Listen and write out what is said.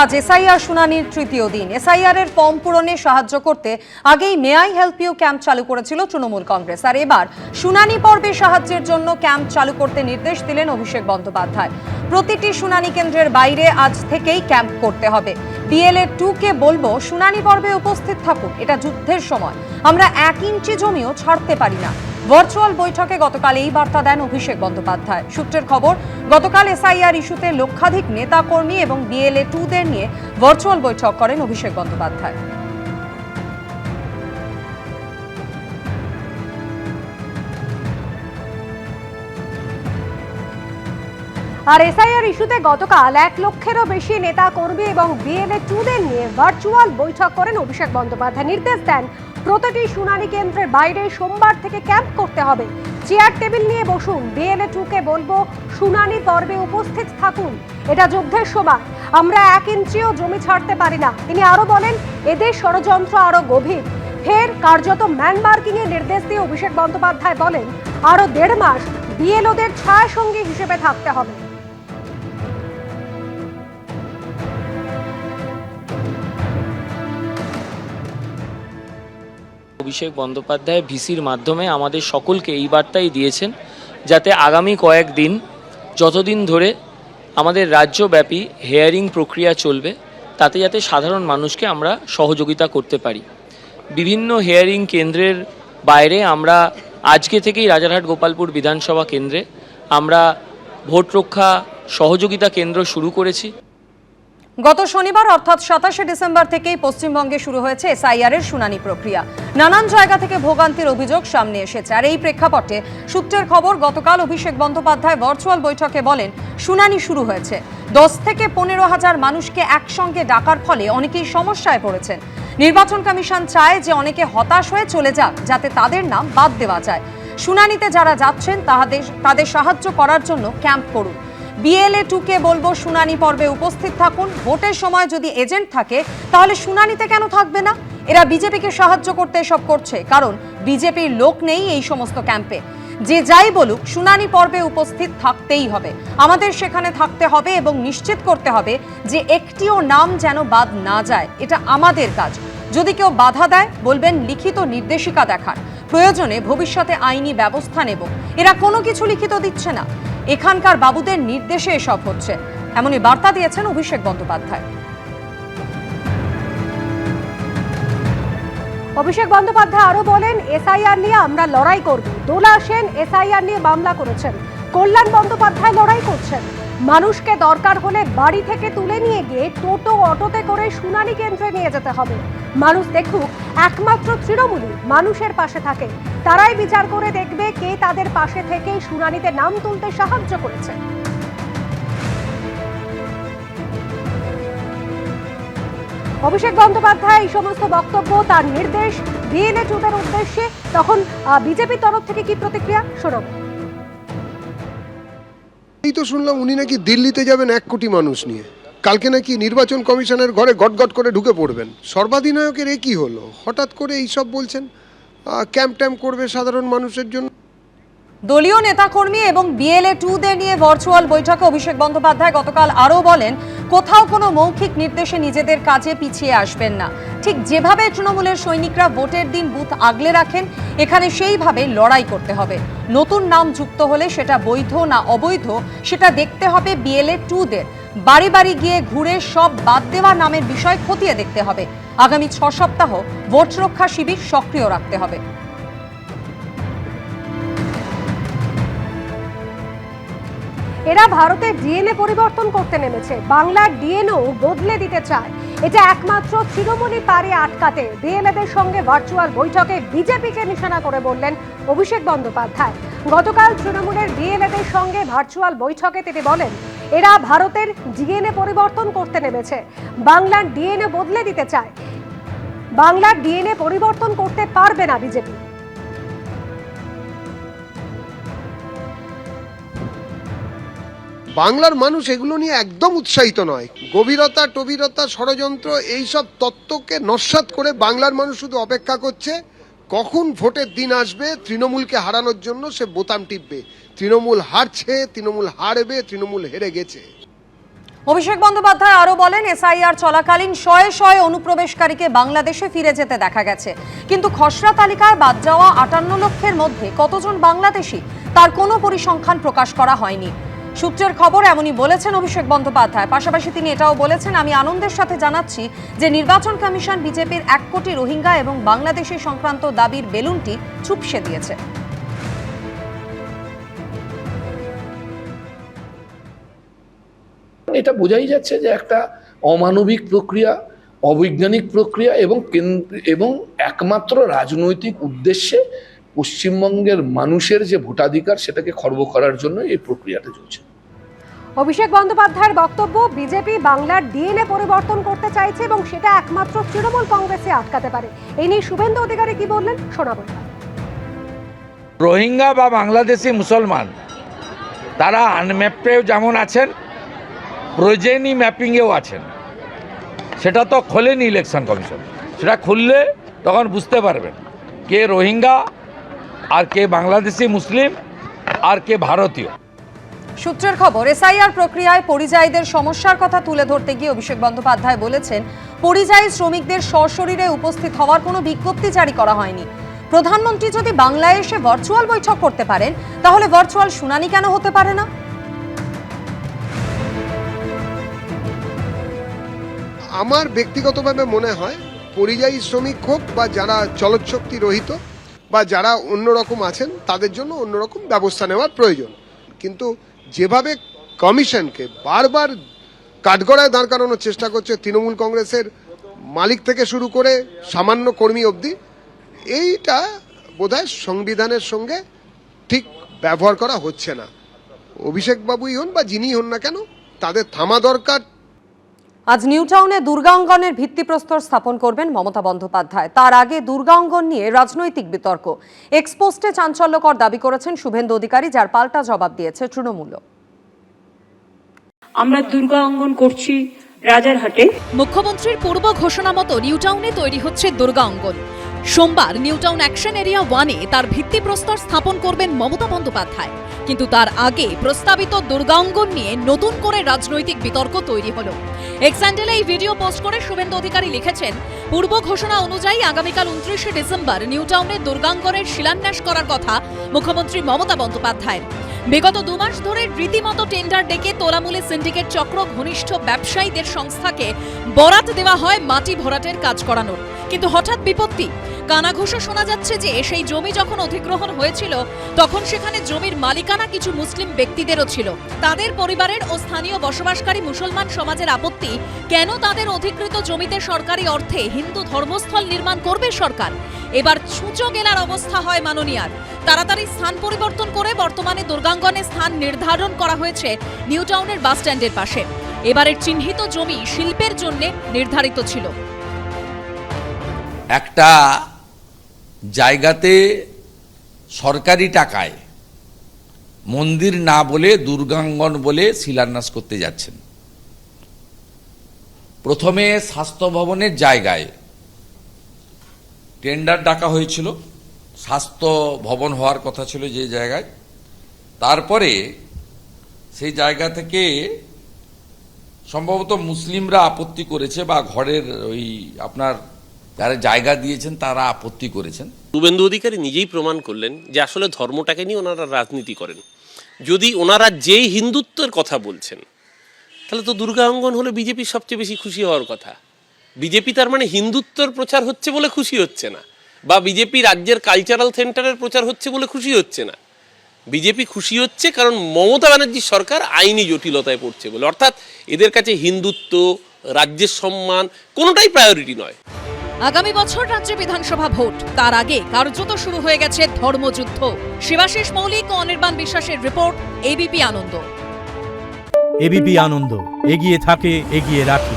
আজ এসআইআর শুনানির তৃতীয় দিন। এসআইআর এর ফর্ম পূরণে সাহায্য করতে আগেই may I help you camp চালু করেছিল তৃণমূল কংগ্রেস, আর এবার শুনানি পর্বে সাহায্যের জন্য ক্যাম্প চালু করতে নির্দেশ দিলেন অভিষেক বন্দ্যোপাধ্যায়। প্রতিটি শুনানি কেন্দ্রের বাইরে আজ থেকেই ক্যাম্প করতে হবে। বিএলএ 2 কে বলবো শুনানি পর্বে উপস্থিত থাকুন, এটা যুদ্ধের সময়, আমরা 1 ইঞ্চি জমিও ছাড়তে পারি না। ভার্চুয়াল বৈঠকে গতকাল এই বার্তা দেন অভিষেক বন্দ্যোপাধ্যায়। সূত্রের খবর, গতকাল এসআইআর ইস্যুতে লক্ষাধিক নেতাকর্মী এবং বিএলএ 2 দের নিয়ে ভার্চুয়াল বৈঠক করেন অভিষেক বন্দ্যোপাধ্যায়। আর এসআইআর ইস্যুতে গতকাল 1 লক্ষেরও বেশি নেতা কর্মী এবং বিএলএ 2 দের নিয়ে ভার্চুয়াল বৈঠক করেন অভিষেক বন্দ্যোপাধ্যায়। নির্দেশ দেন প্রতিটি শুনানি কেন্দ্রের বাইরে সোমবার থেকে ক্যাম্প করতে হবে। চেয়ার টেবিল নিয়ে বসুন, বিএলএ 2 কে বলবো শুনানি পর্বে উপস্থিত থাকুন, এটা যুদ্ধের সময়, আমরা 1 ইঞ্চিও জমি ছাড়তে পারি না। তিনি আরো বলেন, এদের ষড়যন্ত্র আরো গভীর। ফের কার্যত ম্যান মার্কিং এর নির্দেশ দিয়ে অভিষেক বন্দ্যোপাধ্যায় বলেন, আরো 1.5 মাস বিএলওদের ছায়াসঙ্গী হিসেবে থাকতে হবে। অভিষেক বন্দ্যোপাধ্যায় ভিসির মাধ্যমে আমাদের সকলকে এই বার্তাই দিয়েছেন, যাতে আগামী কয়েকদিন, যতদিন ধরে আমাদের রাজ্যব্যাপী হেয়ারিং প্রক্রিয়া চলবে, তাতে যাতে সাধারণ মানুষকে আমরা সহযোগিতা করতে পারি। বিভিন্ন হেয়ারিং কেন্দ্রের বাইরে আমরা আজকে থেকেই রাজারহাট গোপালপুর বিধানসভা কেন্দ্রে আমরা ভোট রক্ষা সহযোগিতা কেন্দ্র শুরু করেছি। গত শনিবার অর্থাৎ 27শে ডিসেম্বর থেকেই পশ্চিমবঙ্গে শুরু হয়েছে এসআইআর এর শুনানি প্রক্রিয়া। নানান জায়গা থেকে ভোগান্তির অভিযোগ সামনে এসেছে, আর এই প্রেক্ষাপটে সূত্রের খবর, গতকাল অভিষেক বন্দ্যোপাধ্যায় ভার্চুয়াল বৈঠকে বলেন, শুনানি শুরু হয়েছে। 10 থেকে 15,000 মানুষকে একসঙ্গে ডাকার ফলে অনেকেই সমস্যায় পড়েছেন। নির্বাচন কমিশন চায় যে অনেকে হতাশ হয়ে চলে যাক, যাতে তাদের নাম বাদ দেওয়া যায়। শুনানিতে যারা যাচ্ছেন তাদের সাহায্য করার জন্য ক্যাম্প করুন। বিএলএ 2 কে বলবো শুনানি পর্বে উপস্থিত থাকুন। ভোটের সময় যদি এজেন্ট থাকে তাহলে শুনানিতে কেন থাকবে না? এরা বিজেপিকে সাহায্য করতে এসব করছে, কারণ বিজেপির লোক নেই এই সমস্ত ক্যাম্পে। যে যাই বলুক, শুনানি পর্বে উপস্থিত থাকতেই হবে। আমাদের সেখানে থাকতে হবে এবং নিশ্চিত করতে হবে যে একটিও নাম যেন বাদ না যায়। এটা আমাদের কাজ। যদি কেউ বাধা দেয়, বলবেন লিখিত নির্দেশিকা দেখার, প্রয়োজনে ভবিষ্যতে আইনি ব্যবস্থা নেব। এরা কোনো কিছু লিখিত দিচ্ছে না, এখানকার বাবুদের নির্দেশে এসব হচ্ছে, এমনই বার্তা দিয়েছেন অভিষেক বন্দ্যোপাধ্যায়। অভিষেক বন্দ্যোপাধ্যায় আরো বলেন, এসআইআর নিয়ে আমরা লড়াই করব। দোলা সেন এসআইআর নিয়ে মামলা করেছেন, কল্যাণ বন্দ্যোপাধ্যায় লড়াই করছেন। মানুষকে দরকার হলে বাড়ি থেকে তুলে নিয়ে গিয়ে টোটো অটোতে করে শুনানি কেন্দ্রে নিয়ে যেতে হবে। মানুষ দেখুক, একমাত্র তৃণমূলই মানুষের পাশে থাকে। তারাই বিচার করে দেখবে কে তাদের পাশে থেকে শুনানিতে নাম তুলতে সাহায্য করেছে। অভিষেক বন্দ্যোপাধ্যায় এই সমস্ত বক্তব্য, তার নির্দেশ বিএলএ 2 দের উদ্দেশ্যে, তখন বিজেপির তরফ থেকে কি প্রতিক্রিয়া শোনাব। এই তো শুনলাম উনি নাকি দিল্লিতে যাবেন 1 কোটি মানুষ নিয়ে, কালকে নাকি নির্বাচন কমিশনের ঘরে গটগট করে ঢুকে পড়বেন। সর্বাধিনায়কের এ কি হলো, হঠাৎ করে এইসব বলছেন? ক্যাম্প ট্যাম্প করবে সাধারণ মানুষের জন্য। দলীয় নেতাকর্মী এবং বিএলএ 2 দের নিয়ে ভার্চুয়াল বৈঠকে অভিষেক বন্দ্যোপাধ্যায় গতকাল আরও বলেন, কোথাও কোনো মৌখিক নির্দেশে নিজেদের কাজে পিছিয়ে আসবেন না। ঠিক যেভাবে তৃণমূলের সৈনিকরা ভোটের দিন বুথ আগলে রাখেন, এখানে সেইভাবে লড়াই করতে হবে। নতুন নাম যুক্ত হলে সেটা বৈধ না অবৈধ সেটা দেখতে হবে বিএলএ 2 দের। বাড়ি বাড়ি গিয়ে ঘুরে সব বাদ দেওয়া নামের বিষয় খতিয়ে দেখতে হবে। আগামী 6 সপ্তাহ ভোট রক্ষা শিবির সক্রিয় রাখতে হবে। এরা ভারতের ডিএনএ পরিবর্তন করতে নেমেছে, বাংলার ডিএনও বদলে দিতে চায়। এটা একমাত্র তৃণমূলই পারে আটকাতে। বিএলএদের সঙ্গে ভার্চুয়াল বৈঠকে বিজেপিকে নিশানা করে বললেন অভিষেক বন্দ্যোপাধ্যায়। গতকাল তৃণমূলের বিএলএদের সঙ্গে ভার্চুয়াল বৈঠকে তিনি বলেন, এরা ভারতের ডিএনএ পরিবর্তন করতে নেমেছে, বাংলার ডিএনএ বদলে দিতে চায়। বাংলার ডিএনএ পরিবর্তন করতে পারবে না বিজেপি। বাংলার মানুষ এগুলো নিয়ে একদম উৎসাহিত নয়। গভীরতা, টবিরতা, ষড়যন্ত্র, এইসব তত্ত্বকে নস্যাৎ করে বাংলার মানুষ শুধু অপেক্ষা করছে কখন ভোটের দিন আসবে তৃণমূলকে হারানোর জন্য সে বোতাম টিপবে। তৃণমূল হারছে, তৃণমূল হারবে, তৃণমূল হেরে গেছে। অভিষেক বন্দ্যোপাধ্যায় আরও বলেন, এসআইআর চলাকালীন শয়ে শয়ে অনুপ্রবেশকারীকে বাংলাদেশে ফিরে যেতে দেখা গেছে, কিন্তু খসড়া তালিকায় বাদ যাওয়া 58 লক্ষের মধ্যে কতজন বাংলাদেশি তার কোনো পরিসংখ্যান প্রকাশ করা হয়নি। সূত্রের খবর এমনই বলেছেন অভিষেক বন্দ্যোপাধ্যায়। পাশাপাশি তিনি এটাও বলেছেন, আমি আনন্দের সাথে জানাচ্ছি যে নির্বাচন কমিশন বিজেপির 1 কোটি রোহিঙ্গা এবং বাংলাদেশি সংক্রান্ত দাবির বেলুনটি চুপসে দিয়েছে। এটা বোঝাই যাচ্ছে যে একটা অমানবিক প্রক্রিয়া, অবৈজ্ঞানিক প্রক্রিয়া এবং একমাত্র রাজনৈতিক উদ্দেশ্যে পশ্চিমবঙ্গের মানুষের যে ভোটাধিকার সেটাকে খর্ব করার জন্য এই প্রক্রিয়াটা চলছে। অভিষেক বন্দ্যোপাধ্যায়ের বক্তব্য, বিজেপি বাংলার ডিএনএ পরিবর্তন করতে চাইছে এবং সেটা একমাত্র তৃণমূল কংগ্রেসে আটকাতে পারে। এই নিয়ে শুভেন্দু অধিকারী কি বললেন শোনাবো। রোহিঙ্গা বা বাংলাদেশি মুসলমান তারা আনম্যাপেও যেমন আছেন, প্রয়োজনী ম্যাপিংয়েও আছেন। সেটা তো খোলেনি ইলেকশন কমিশন, সেটা খুললে তখন বুঝতে পারবেন কে রোহিঙ্গা আর কে বাংলাদেশি মুসলিম আর কে ভারতীয়। সূত্রের খবর, এসআইআর প্রক্রিয়ায় পরিযায়ীদের সমস্যার কথা তুলে ধরতে গিয়ে অভিষেক বন্দ্যোপাধ্যায় বলেছেন, পরিযায়ী শ্রমিকদের সশরীরে উপস্থিত হওয়ার কোনো বিজ্ঞপ্তি জারি করা হয়নি। প্রধানমন্ত্রী যদি বাংলায় এসে ভার্চুয়াল বৈঠক করতে পারেন, তাহলে ভার্চুয়াল শুনানি কেন হতে পারে না? আমার ব্যক্তিগতভাবে মনে হয় পরিযায়ী শ্রমিক হোক বা যারা চলচ্চক্তি রহিত বা যারা অন্যরকম আছেন, তাদের জন্য অন্যরকম ব্যবস্থা নেওয়ার প্রয়োজন। কিন্তু যেভাবে কমিশনকে বারবার কাঠগড়ায় দাঁড় করানোর চেষ্টা করছে তৃণমূল কংগ্রেসের মালিক থেকে শুরু করে সামান্য কর্মী অবধি, এইটা বোধহয় সংবিধানের সঙ্গে ঠিক ব্যবহার করা হচ্ছে না। অভিষেক বাবুই হন বা যিনি হন না কেন, তাদের থামা দরকার। আজ নিউ টাউনে দুর্গাঙ্গনের ভিত্তিপ্রস্তর স্থাপন করবেন মমতা বন্দ্যোপাধ্যায়। তার আগে দুর্গাঙ্গন নিয়ে রাজনৈতিক বিতর্ক। এক্সপোস্টে চাঞ্চল্যকর দাবি করেছেন শুভেন্দু অধিকারী, যার পাল্টা জবাব দিয়েছে তৃণমূল। আমরা দুর্গাঙ্গন করছি রাজারহাটে। মুখ্যমন্ত্রীর পূর্ব ঘোষণা মতো নিউ টাউনে তৈরি হচ্ছে দুর্গা অঙ্গন। সোমবার নিউ টাউন অ্যাকশন এরিয়া 1-এ তার ভিত্তিপ্রস্তর স্থাপন করবেন মমতা বন্দ্যোপাধ্যায়। কিন্তু তার আগে প্রস্তাবিত দুর্গাঙ্গন নিয়ে নতুন করে রাজনৈতিক বিতর্ক তৈরি হলো। এক্স হ্যান্ডেলে এই ভিডিও পোস্ট করে শুভেন্দু অধিকারী লিখেছেন, পূর্ব ঘোষণা অনুযায়ী আগামীকাল 29শে ডিসেম্বর নিউ টাউনে দুর্গাঙ্গনের শিলান্যাস করার কথা মুখ্যমন্ত্রী মমতা বন্দ্যোপাধ্যায়ের। বিগত 2 মাস ধরে রীতিমতো টেন্ডার ডেকে তোলামুলি সিন্ডিকেট চক্র ঘনিষ্ঠ ব্যবসায়ীদের সংস্থাকে বরাত দেওয়া হয় মাটি ভরাটের কাজ করানোর। কিন্তু হঠাৎ বিপত্তি। কানাঘুষো শোনা যাচ্ছে যে সেই জমি যখন অধিগ্রহণ হয়েছিল তখন সেখানে জমির মালিকানা কিছু মুসলিম ব্যক্তিদেরও ছিল। তাদের পরিবারের ও স্থানীয় বসবাসকারী মুসলমান সমাজের আপত্তি, কেন তাদের অধিকৃত জমিতে সরকারি অর্থে হিন্দু ধর্মস্থল নির্মাণ করবে সরকার। এবার ছুঁচো গেলার অবস্থা হয় মাননীয়ার। তাড়াতাড়ি স্থান পরিবর্তন করে বর্তমানে দুর্গাঙ্গনে স্থান নির্ধারণ করা হয়েছে নিউ টাউনের বাস স্ট্যান্ডের পাশে। এবারের চিহ্নিত জমি শিল্পের জন্য নির্ধারিত ছিল। একটা জায়গাতে সরকারি টাকায় মন্দির না বলে দুর্গাঙ্গন বলে শিলান্যাস করতে যাচ্ছেন। প্রথমে স্বাস্থ্য ভবনের জায়গায় টেন্ডার ডাকা হয়েছিল, স্বাস্থ্য ভবন হওয়ার কথা ছিল যে জায়গায়। তারপরে সেই জায়গা থেকে সম্ভবত মুসলিমরা আপত্তি করেছে বা ঘরের ওই আপনার যারা জায়গা দিয়েছেন তারা আপত্তি করেছেন। শুভেন্দু অধিকারী নিজেই প্রমাণ করলেন যে আসলে ধর্মটাকে নিয়ে ওনারা রাজনীতি করেন। যদি ওনারা যেই হিন্দুত্বের কথা বলছেন, তাহলে তো দুর্গা অঙ্গন হলে বিজেপির সবচেয়ে বেশি খুশি হওয়ার কথা। বিজেপি তার মানে হিন্দুত্বের প্রচার হচ্ছে বলে খুশি হচ্ছে না, বা বিজেপি রাজ্যের কালচারাল সেন্টারের প্রচার হচ্ছে বলে খুশি হচ্ছে না। বিজেপি খুশি হচ্ছে কারণ মমতা ব্যানার্জির সরকার আইনি জটিলতায় পড়ছে বলে। অর্থাৎ এদের কাছে হিন্দুত্ব, রাজ্যের সম্মান কোনোটাই প্রায়োরিটি নয়। আগামী বছর রাজ্যে বিধানসভা ভোট, তার আগে কার্যত শুরু হয়ে গেছে ধর্মযুদ্ধ। শিবাশিস মৌলিক ও অনির্বাণ বিশ্বাসের রিপোর্ট, এবিপি আনন্দ। এবিপি আনন্দ, এগিয়ে থাকে, এগিয়ে রাখে।